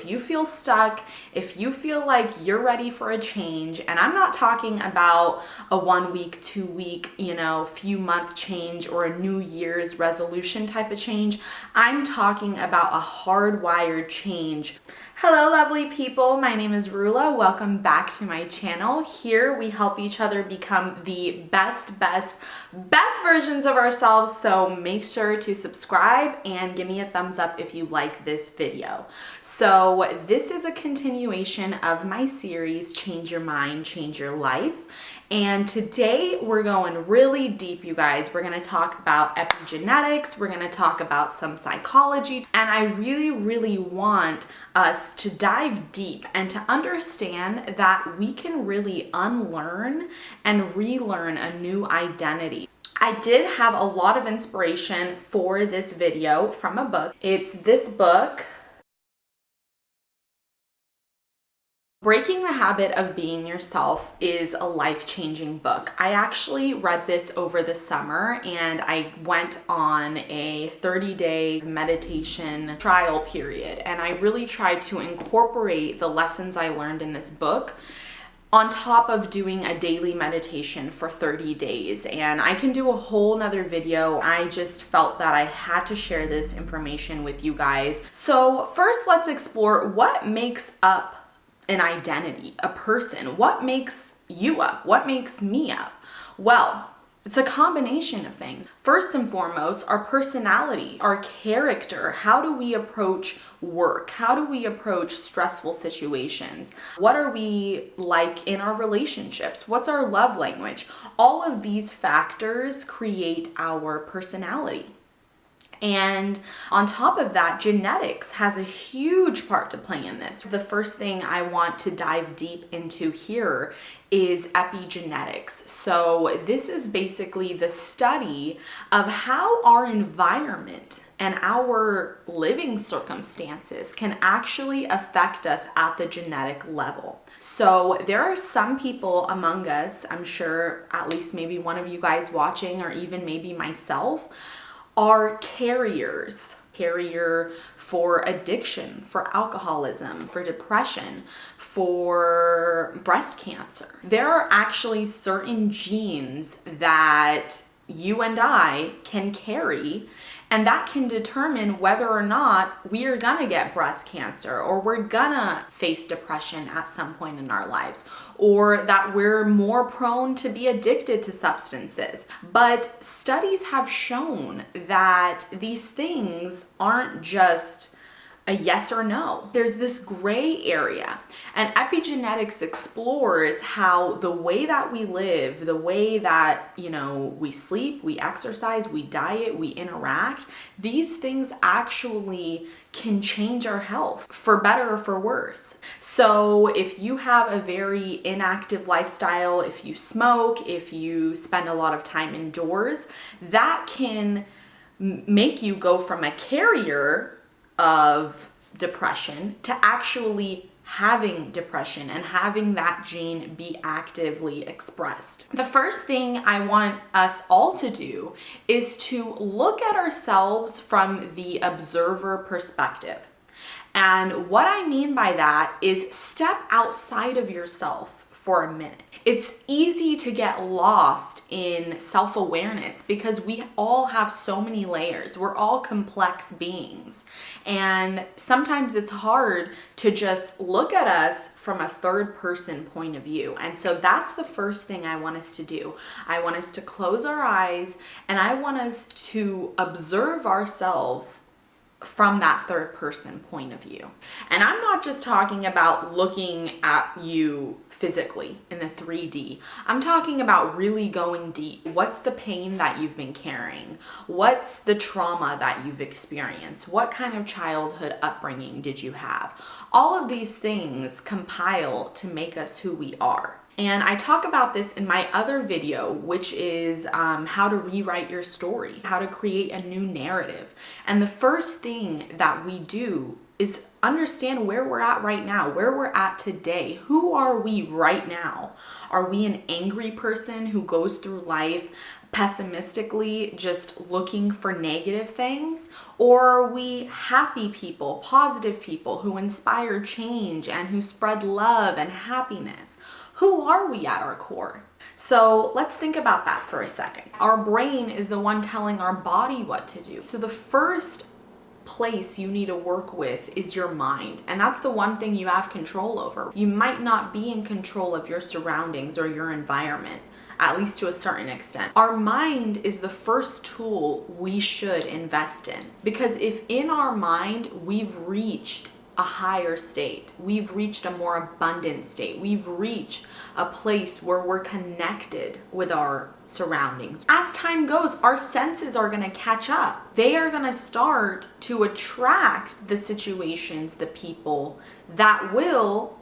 If you feel stuck, if you feel like you're ready for a change, and I'm not talking about a 1 week, 2 week, few month change or a New Year's resolution type of change. I'm talking about a hardwired change. Hello, lovely people. My name is Rulla. Welcome back to my channel. Here we help each other become the best versions of ourselves. So make sure to subscribe and give me a thumbs up if you like this video. So this is a continuation of my series, Change Your Mind, Change Your Life. And today we're going really deep, you guys. We're going to talk about epigenetics. We're going to talk about some psychology. And I really want us to dive deep and to understand that we can really unlearn and relearn a new identity. I did have a lot of inspiration for this video from a book. It's this book, Breaking the Habit of Being Yourself is a life-changing book. I actually read this over the summer and I went on a 30-day meditation trial period, and I really tried to incorporate the lessons I learned in this book on top of doing a daily meditation for 30 days. And I can do a whole nother video. I just felt that I had to share this information with you guys. So first, let's explore what makes up an identity, a person. What makes you up? What makes me up? Well, it's a combination of things. First and foremost, our personality, our character. How do we approach work? How do we approach stressful situations? What are we like in our relationships? What's our love language? All of these factors create our personality. And on top of that, genetics has a huge part to play in this. The first thing I want to dive deep into here is epigenetics. So this is basically the study of how our environment and our living circumstances can actually affect us at the genetic level. So there are some people among us, I'm sure at least maybe one of you guys watching, or even maybe myself, are carrier for addiction, for alcoholism, for depression, for breast cancer. There are actually certain genes that you and I can carry, and that can determine whether or not we are gonna get breast cancer, or we're gonna face depression at some point in our lives, or that we're more prone to be addicted to substances. But studies have shown that these things aren't just a yes or no. There's this gray area, and epigenetics explores how the way that we live, the way that, we sleep, we exercise, we diet, we interact, these things actually can change our health for better or for worse. So if you have a very inactive lifestyle, if you smoke, if you spend a lot of time indoors, that can make you go from a carrier of depression to actually having depression and having that gene be actively expressed. The first thing I want us all to do is to look at ourselves from the observer perspective. And what I mean by that is step outside of yourself for a minute. It's easy to get lost in self-awareness because we all have so many layers. We're all complex beings. And sometimes it's hard to just look at us from a third person point of view. And so that's the first thing I want us to do. I want us to close our eyes, and I want us to observe ourselves from that third person point of view. And I'm not just talking about looking at you physically in the 3D. I'm talking about really going deep. What's the pain that you've been carrying? What's the trauma that you've experienced? What kind of childhood upbringing did you have? All of these things compile to make us who we are. And I talk about this in my other video, which is how to rewrite your story, how to create a new narrative. And the first thing that we do is understand where we're at right now, where we're at today. Who are we right now? Are we an angry person who goes through life pessimistically just looking for negative things? Or are we happy people, positive people who inspire change and who spread love and happiness? Who are we at our core? So let's think about that for a second. Our brain is the one telling our body what to do. So the first place you need to work with is your mind, and that's the one thing you have control over. You might not be in control of your surroundings or your environment, at least to a certain extent. Our mind is the first tool we should invest in, because if in our mind we've reached a higher state, we've reached a more abundant state, we've reached a place where we're connected with our surroundings. As time goes, our senses are going to catch up. They are going to start to attract the situations, the people that will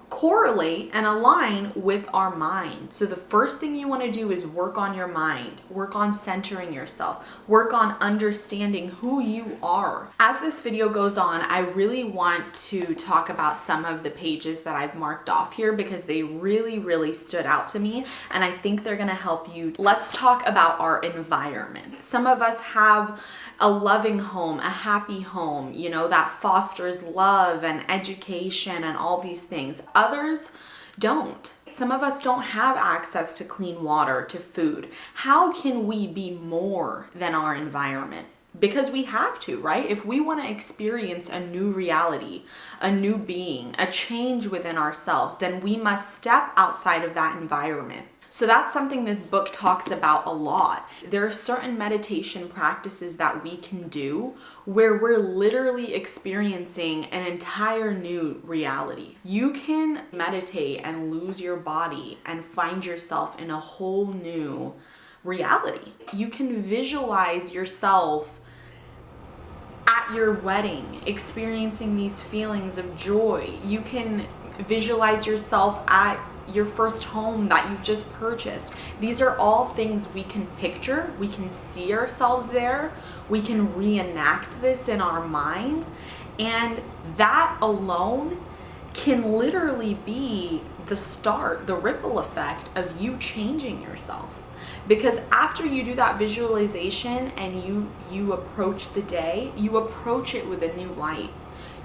correlate and align with our mind. So the first thing you want to do is work on your mind, work on centering yourself, work on understanding who you are. As this video goes on, I really want to talk about some of the pages that I've marked off here because they really stood out to me, and I think they're going to help you. Let's talk about our environment. Some of us have a loving home, a happy home, you know, that fosters love and education and all these things. Others don't. Some of us don't have access to clean water, to food. How can we be more than our environment? Because we have to, right? If we want to experience a new reality, a new being, a change within ourselves, then we must step outside of that environment. So that's something this book talks about a lot. There are certain meditation practices that we can do where we're literally experiencing an entire new reality. You can meditate and lose your body and find yourself in a whole new reality. You can visualize yourself at your wedding, experiencing these feelings of joy. You can visualize yourself at your first home that you've just purchased. These are all things we can picture, we can see ourselves there, we can reenact this in our mind, and that alone can literally be the start, the ripple effect of you changing yourself. Because after you do that visualization and you approach the day, you approach it with a new light.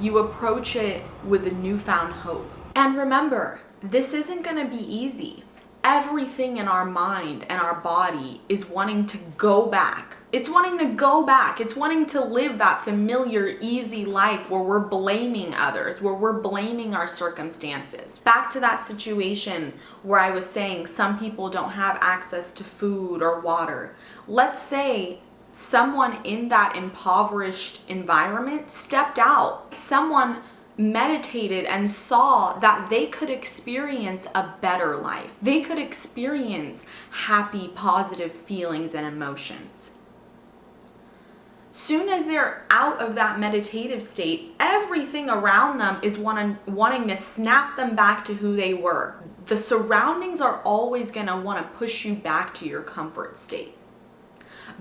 You approach it with a newfound hope. And remember, this isn't going to be easy. Everything in our mind and our body is wanting to go back. It's wanting to go back. It's wanting to live that familiar, easy life where we're blaming others, where we're blaming our circumstances. Back to that situation where I was saying some people don't have access to food or water. Let's say someone in that impoverished environment stepped out. Someone meditated and saw that they could experience a better life. They could experience happy, positive feelings and emotions. Soon as they're out of that meditative state, everything around them is wanting to snap them back to who they were. The surroundings are always going to want to push you back to your comfort state.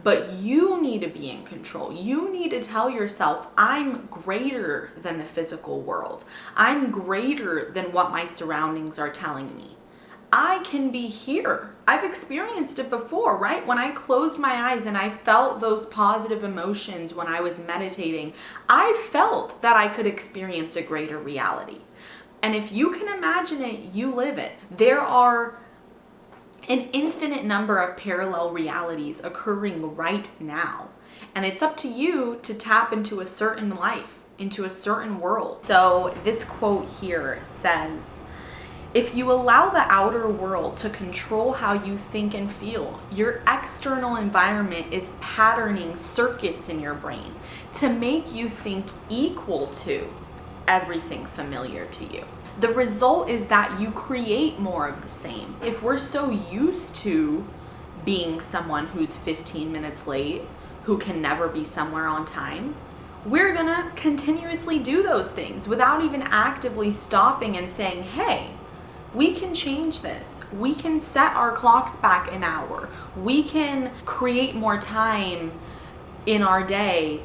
But you need to be in control. You need to tell yourself, I'm greater than the physical world. I'm greater than what my surroundings are telling me. I can be here. I've experienced it before, right? When I closed my eyes and I felt those positive emotions when I was meditating, I felt that I could experience a greater reality. And if you can imagine it, you live it. There are an infinite number of parallel realities occurring right now. And it's up to you to tap into a certain life, into a certain world. So this quote here says, if you allow the outer world to control how you think and feel, your external environment is patterning circuits in your brain to make you think equal to everything familiar to you. The result is that you create more of the same. If we're so used to being someone who's 15 minutes late, who can never be somewhere on time, we're gonna continuously do those things without even actively stopping and saying, hey, we can change this. We can set our clocks back an hour. We can create more time in our day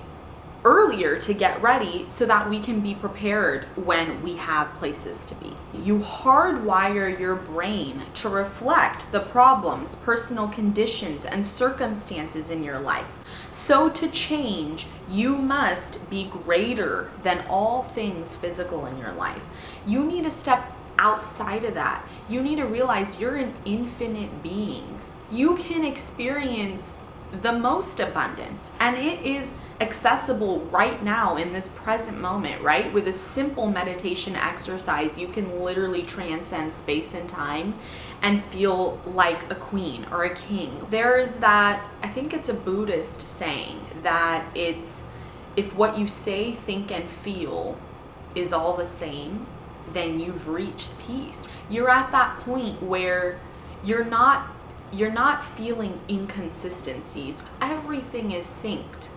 earlier to get ready so that we can be prepared when we have places to be. You hardwire your brain to reflect the problems, personal conditions, and circumstances in your life. So to change, you must be greater than all things physical in your life. You need to step outside of that. You need to realize you're an infinite being. You can experience the most abundance, and it is accessible right now in this present moment, right? With a simple meditation exercise, you can literally transcend space and time and feel like a queen or a king. There's that, I think it's a Buddhist saying, that it's, if what you say, think, and feel is all the same, then you've reached peace. You're at that point where you're not feeling inconsistencies. Everything is synced.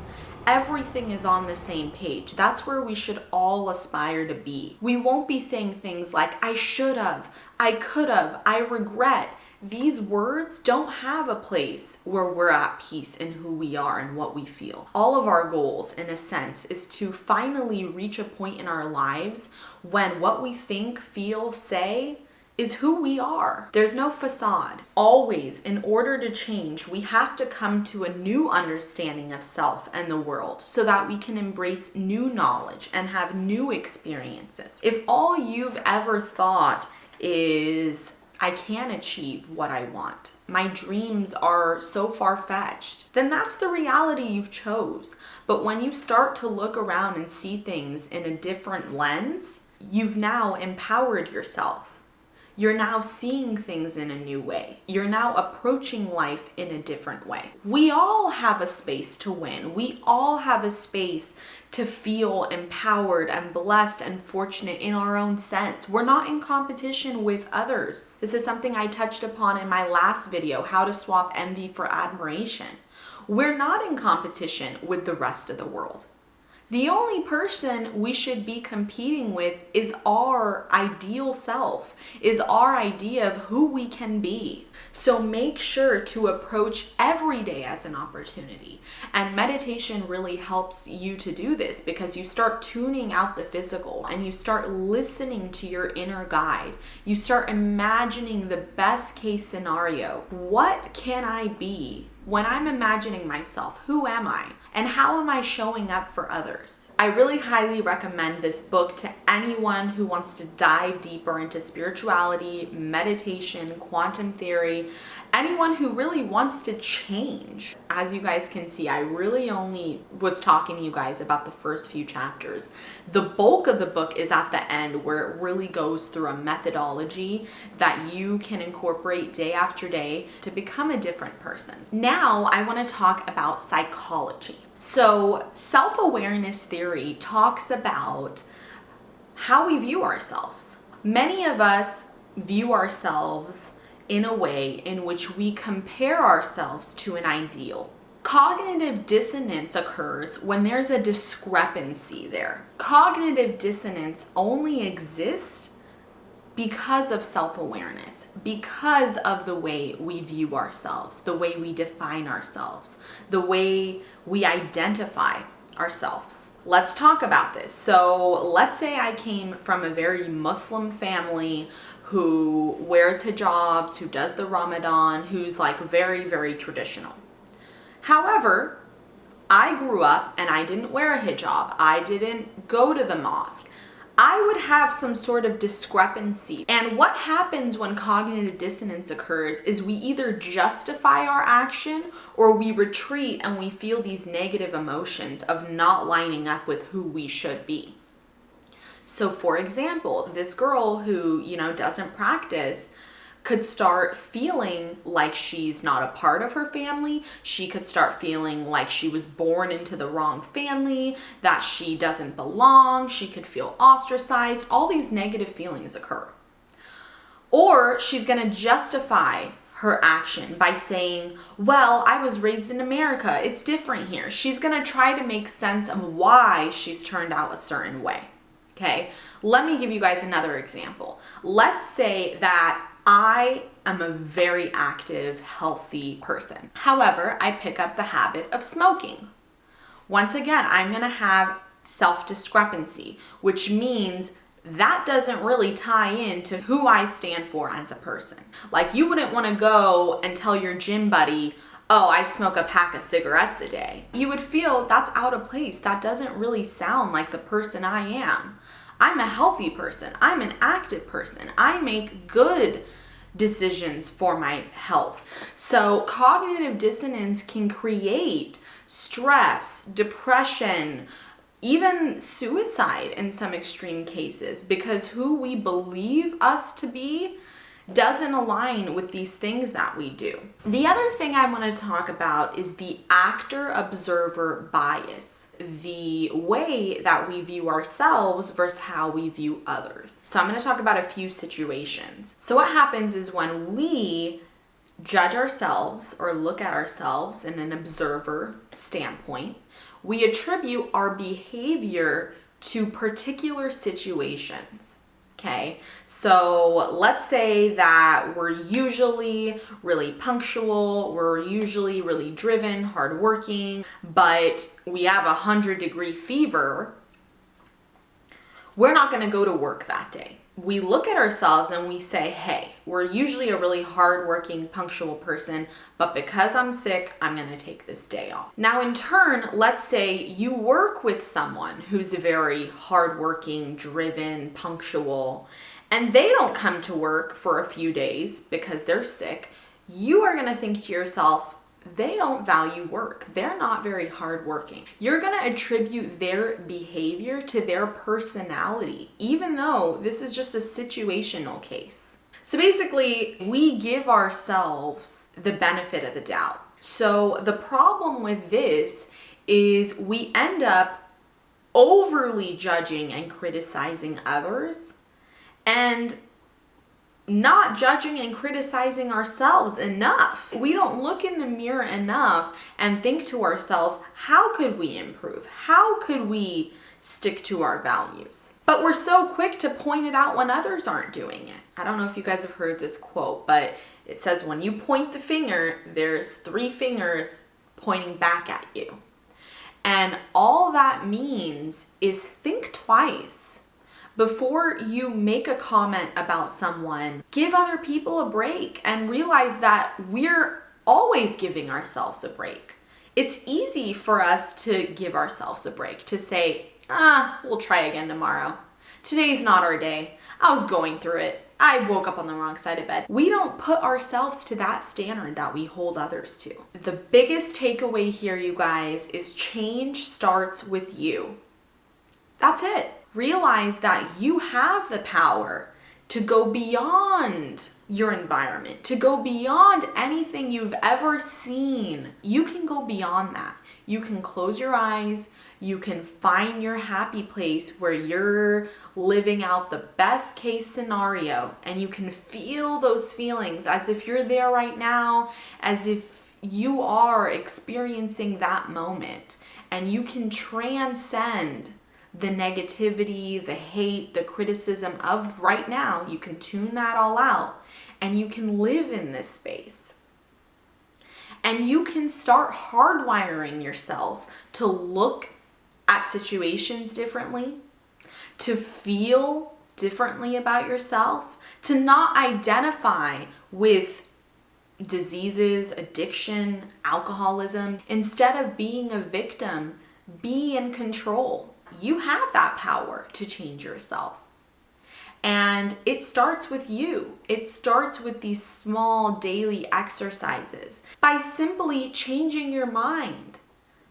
Everything is on the same page. That's where we should all aspire to be. We won't be saying things like, I should have, I could have, I regret. These words don't have a place where we're at peace in who we are and what we feel. All of our goals, in a sense, is to finally reach a point in our lives when what we think, feel, say is who we are. There's no facade. Always, in order to change, we have to come to a new understanding of self and the world so that we can embrace new knowledge and have new experiences. If all you've ever thought is, I can't achieve what I want, my dreams are so far-fetched, then that's the reality you've chose. But when you start to look around and see things in a different lens, you've now empowered yourself. You're now seeing things in a new way. You're now approaching life in a different way. We all have a space to win. We all have a space to feel empowered and blessed and fortunate in our own sense. We're not in competition with others. This is something I touched upon in my last video, how to swap envy for admiration. We're not in competition with the rest of the world. The only person we should be competing with is our ideal self, is our idea of who we can be. So make sure to approach every day as an opportunity. And meditation really helps you to do this because you start tuning out the physical and you start listening to your inner guide. You start imagining the best case scenario. What can I be? When I'm imagining myself, who am I? And how am I showing up for others? I really highly recommend this book to anyone who wants to dive deeper into spirituality, meditation, quantum theory, anyone who really wants to change. As you guys can see, I really only was talking to you guys about the first few chapters. The bulk of the book is at the end, where it really goes through a methodology that you can incorporate day after day to become a different person. Now, I want to talk about psychology. So, self-awareness theory talks about how we view ourselves. Many of us view ourselves in a way in which we compare ourselves to an ideal. Cognitive dissonance occurs when there's a discrepancy there. Cognitive dissonance only exists because of self-awareness, because of the way we view ourselves, the way we define ourselves, the way we identify ourselves. Let's talk about this. So let's say I came from a very Muslim family who wears hijabs, who does the Ramadan, who's like very, very traditional. However, I grew up and I didn't wear a hijab. I didn't go to the mosque. I would have some sort of discrepancy. And what happens when cognitive dissonance occurs is we either justify our action or we retreat and we feel these negative emotions of not lining up with who we should be. So for example, this girl who, doesn't practice could start feeling like she's not a part of her family. She could start feeling like she was born into the wrong family, that she doesn't belong. She could feel ostracized. All these negative feelings occur. Or she's going to justify her action by saying, well, I was raised in America. It's different here. She's going to try to make sense of why she's turned out a certain way. Okay, let me give you guys another example. Let's say that I am a very active, healthy person. However, I pick up the habit of smoking. Once again, I'm going to have self-discrepancy, which means that doesn't really tie into who I stand for as a person. Like, you wouldn't want to go and tell your gym buddy, oh, I smoke a pack of cigarettes a day. You would feel that's out of place. That doesn't really sound like the person I am. I'm a healthy person. I'm an active person. I make good decisions for my health. So cognitive dissonance can create stress, depression, even suicide in some extreme cases, because who we believe us to be doesn't align with these things that we do. The other thing I want to talk about is the actor-observer bias, the way that we view ourselves versus how we view others. So I'm going to talk about a few situations. So what happens is when we judge ourselves or look at ourselves in an observer standpoint, we attribute our behavior to particular situations. Okay, so let's say that we're usually really punctual, we're usually really driven, hardworking, but we have 100-degree fever. We're not going to go to work that day. We look at ourselves and we say, hey, we're usually a really hardworking, punctual person, but because I'm sick, I'm going to take this day off. Now, in turn, let's say you work with someone who's very hardworking, driven, punctual, and they don't come to work for a few days because they're sick. You are going to think to yourself, they don't value work. They're not very hardworking. You're going to attribute their behavior to their personality, even though this is just a situational case. So basically, we give ourselves the benefit of the doubt. So the problem with this is we end up overly judging and criticizing others and not judging and criticizing ourselves enough. We don't look in the mirror enough and think to ourselves, how could we improve? How could we stick to our values? But we're so quick to point it out when others aren't doing it. I don't know if you guys have heard this quote, but it says when you point the finger, there's 3 fingers pointing back at you. And all that means is think twice. Before you make a comment about someone, give other people a break and realize that we're always giving ourselves a break. It's easy for us to give ourselves a break, to say, we'll try again tomorrow. Today's not our day. I was going through it. I woke up on the wrong side of bed. We don't put ourselves to that standard that we hold others to. The biggest takeaway here, you guys, is change starts with you. That's it. Realize that you have the power to go beyond your environment, to go beyond anything you've ever seen. You can go beyond that. You can close your eyes. You can find your happy place where you're living out the best case scenario, and you can feel those feelings as if you're there right now, as if you are experiencing that moment, and you can transcend the negativity, the hate, the criticism of right now. You can tune that all out and you can live in this space. And you can start hardwiring yourselves to look at situations differently, to feel differently about yourself, to not identify with diseases, addiction, alcoholism. Instead of being a victim, be in control. You have that power to change yourself. And it starts with you. It starts with these small daily exercises. By simply changing your mind.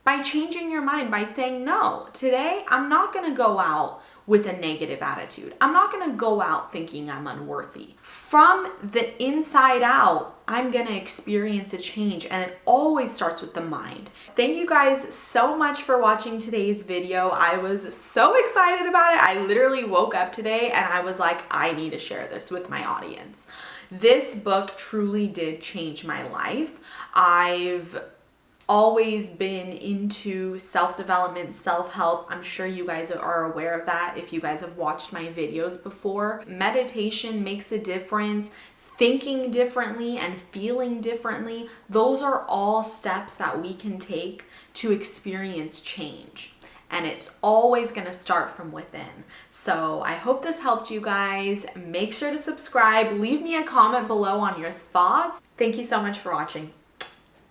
By changing your mind, by saying, no, today I'm not going to go out with a negative attitude. I'm not going to go out thinking I'm unworthy. From the inside out, I'm going to experience a change, and it always starts with the mind. Thank you guys so much for watching today's video. I was so excited about it. I literally woke up today and I was like, I need to share this with my audience. This book truly did change my life. I've always been into self-development, self-help. I'm sure you guys are aware of that if you guys have watched my videos before. Meditation makes a difference. thinking differently and feeling differently. Those are all steps that we can take to experience change. And it's always gonna start from within. So I hope this helped you guys. Make sure to subscribe. Leave me a comment below on your thoughts. Thank you so much for watching.